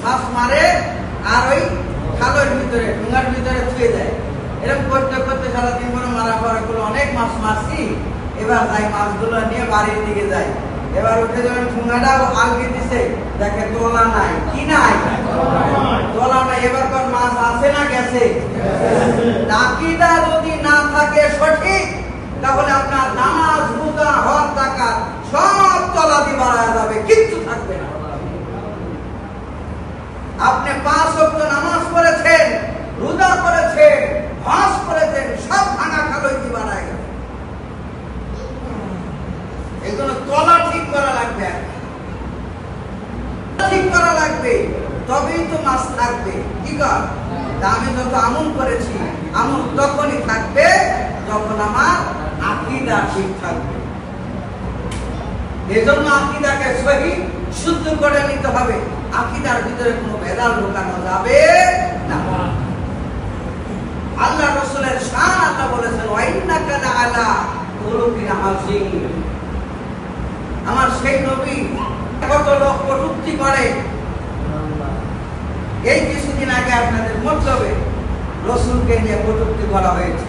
মাছ মারে আর ওই খালের ভিতরে ঠুঙার ভিতরে ছুঁয়ে দেয়। এরকম করতে করতে সারাদিন করে মারা পড়া গুলো অনেক মাছ মারছি, এবার যাই মাছগুলো নিয়ে বাড়ির দিকে যাই। এবার উঠে যখন ঠুঙাটা আলগি দিছে, দেখে তোলা নাই। কি নাই? তোলা নাই। এবার পর মাছ আছে না গেছে? আকীদা যদি না থাকে সঠিক, তাহলে আপনার নামাজ, রোজা, হজ, যাকাত সব তলাবি বাড়ায় যাবে, কিচ্ছু থাকবে না। আপনি 5 ওয়াক্ত নামাজ পড়েছেন, রোজা করেছেন, হজ করেছেন, সব ভাঙা খালই বাড়ায় গেছে। এগুলো তলা ঠিক করা লাগবে, ঠিক করা লাগবে, তবেই তো মাছ থাকবে। কি কর? আমি যত আমল করেছি, আমল তখনই থাকবে যখন আমার আকীদা ঠিক থাকবে। এজন্য আকীদাকে সহিহ শুদ্ধ করে নিতে হবে। আকীদার ভিতরে কোনো ভেজাল ঢোকানো যাবে না। আল্লাহ রাসূলের শান আল্লাহ বলেছেন, ওয়া ইন্নাকা লাআলা খুলুকিন আযীম। আমার সেই নবী কত লোক কটূক্তি করে। এই কিছুদিন আগে আপনাদের মতলবে রাসূলকে নিয়ে কটূক্তি করা হয়েছে।